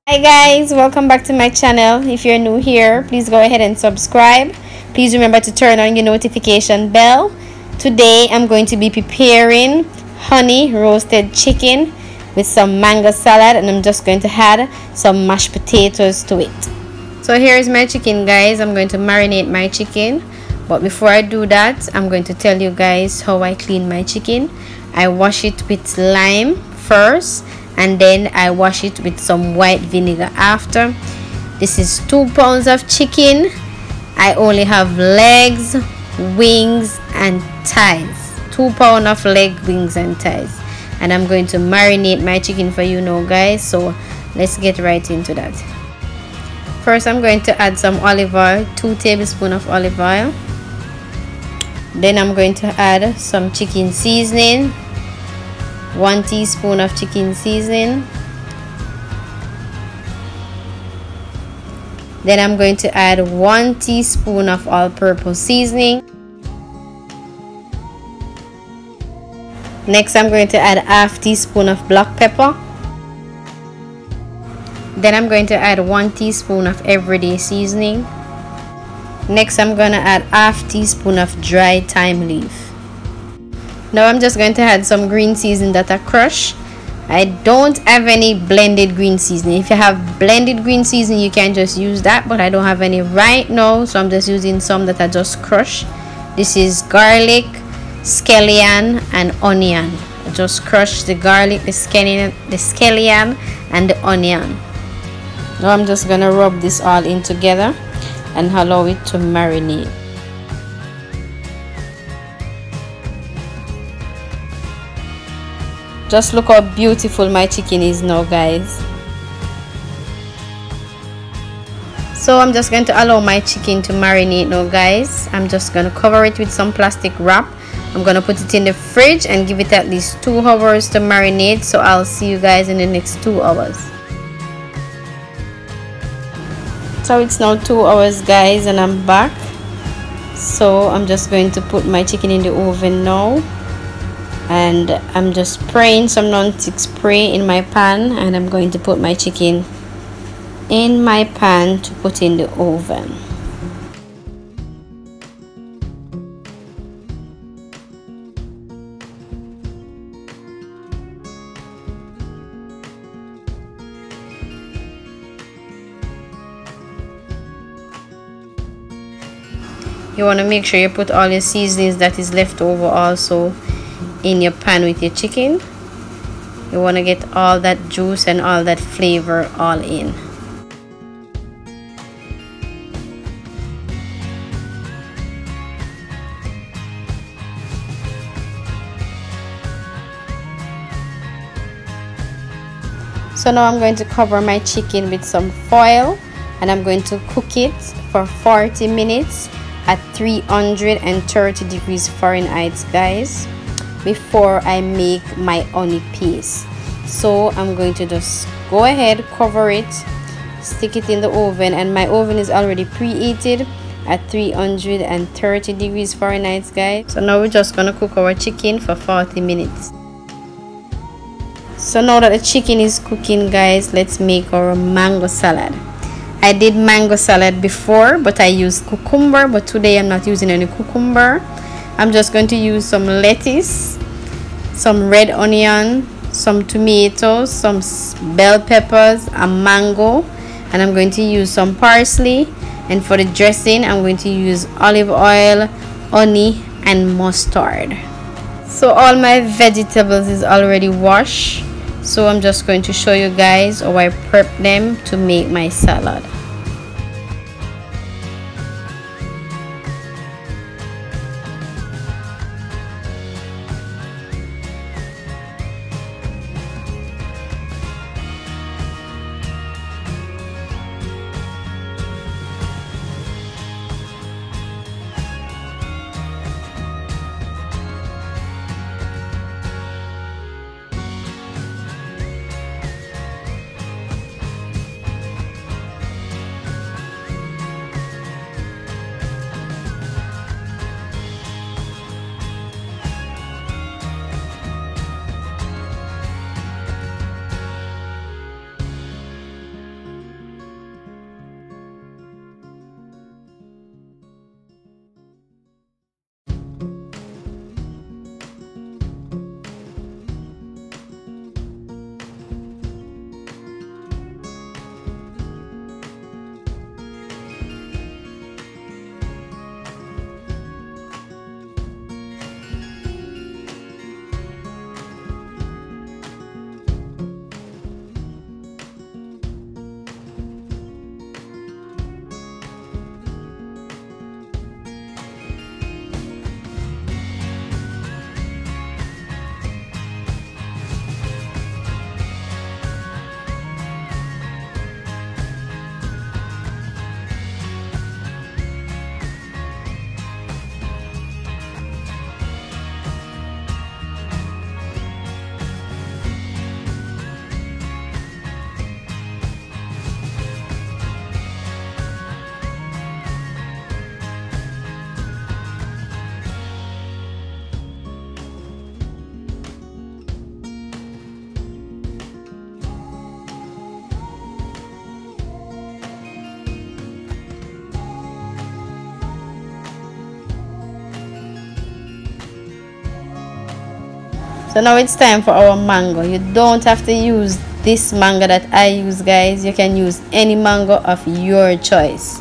Hi guys, welcome back to my channel. If you're new here, please go ahead and subscribe. Please remember to turn on your notification bell. Today I'm going to be preparing honey roasted chicken with some mango salad, and I'm just going to add some mashed potatoes to it. So here is my chicken, guys. I'm going to marinate my chicken, but before I do that, I'm going to tell you guys how I clean my chicken. I wash it with lime first, and then I wash it with some white vinegar after. This is 2 pounds of chicken. I only have legs, wings and thighs. 2 pounds of leg, wings and thighs. And I'm going to marinate my chicken for you now, guys. So let's get right into that. First, I'm going to add some olive oil, 2 tablespoons of olive oil. Then I'm going to add some chicken seasoning, 1 teaspoon of chicken seasoning. Then I'm going to add 1 teaspoon of all-purpose seasoning. Next, I'm going to add ½ teaspoon of black pepper. Then I'm going to add 1 teaspoon of everyday seasoning. Next, I'm going to add ½ teaspoon of dry thyme leaf. Now I'm just going to add some green seasoning that I crush. I don't have any blended green seasoning. If you have blended green seasoning, you can just use that, but I don't have any right now, so I'm just using some that I just crush. This is garlic, scallion and onion. I just crush the garlic, the scallion and the onion. Now I'm just gonna rub this all in together and allow it to marinate. Just look how beautiful my chicken is now, guys. So I'm just going to allow my chicken to marinate now, guys. I'm just going to cover it with some plastic wrap. I'm going to put it in the fridge and give it at least 2 hours to marinate. So I'll see you guys in the next 2 hours. So it's now 2 hours, guys, and I'm back. So I'm just going to put my chicken in the oven now. And I'm just spraying some non-stick spray in my pan, and I'm going to put my chicken in my pan to put in the oven. You want to make sure you put all your seasonings that is left over also in your pan with your chicken. You want to get all that juice and all that flavor all in. So now I'm going to cover my chicken with some foil, and I'm going to cook it for 40 minutes at 330 degrees Fahrenheit, guys, before I make my honey paste. So I'm going to just go ahead, cover it, stick it in the oven, and my oven is already preheated at 330 degrees Fahrenheit, guys. So now we're just gonna cook our chicken for 40 minutes. So now that the chicken is cooking, guys, let's make our mango salad. I did mango salad before, but I used cucumber, but today I'm not using any cucumber. I'm just going to use some lettuce, some red onion, some tomatoes, some bell peppers, a mango, and I'm going to use some parsley. And for the dressing, I'm going to use olive oil, honey and mustard. So all my vegetables is already washed, so I'm just going to show you guys how I prep them to make my salad. So now it's time for our mango. You don't have to use this mango that I use, guys. You can use any mango of your choice.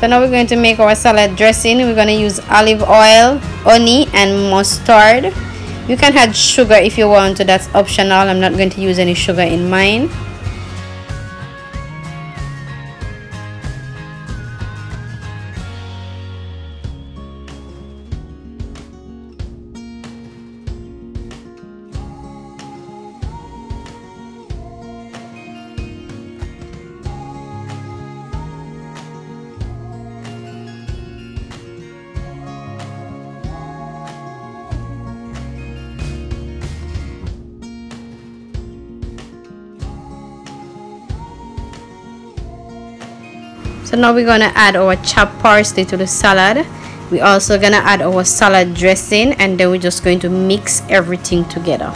So now we're going to make our salad dressing. We're going to use olive oil, honey, and mustard. You can add sugar if you want to, that's optional. I'm not going to use any sugar in mine. So now we're gonna add our chopped parsley to the salad. We're also gonna add our salad dressing, and then we're just going to mix everything together.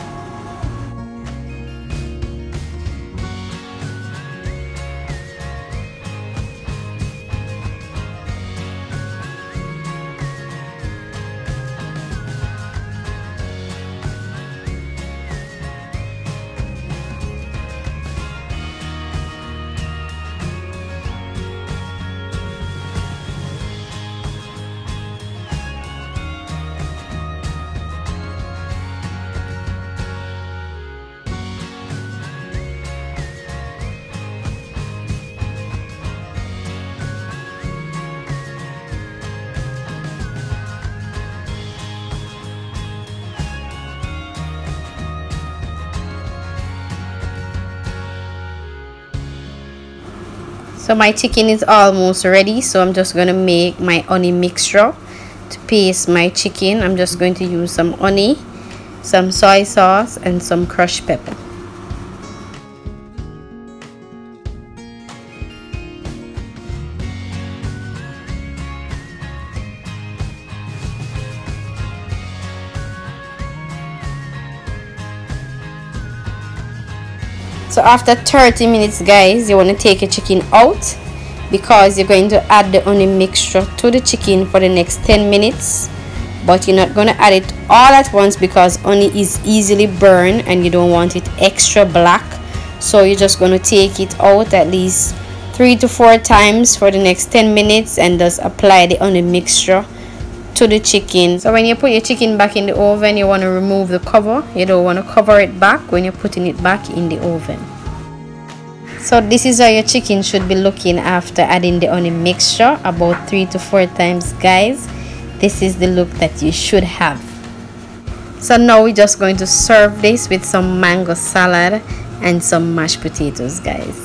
So my chicken is almost ready, so I'm just going to make my honey mixture to paste my chicken. I'm just going to use some honey, some soy sauce, and some crushed pepper. So after 30 minutes, guys, you want to take your chicken out, because you're going to add the honey mixture to the chicken for the next 10 minutes. But you're not going to add it all at once, because honey is easily burned and you don't want it extra black. So you're just going to take it out at least 3 to 4 times for the next 10 minutes and just apply the honey mixture to the chicken. So when you put your chicken back in the oven, you want to remove the cover. You don't want to cover it back when you're putting it back in the oven. So this is how your chicken should be looking after adding the honey mixture, about 3 to 4 times, guys. This is the look that you should have. So now we're just going to serve this with some mango salad and some mashed potatoes, guys.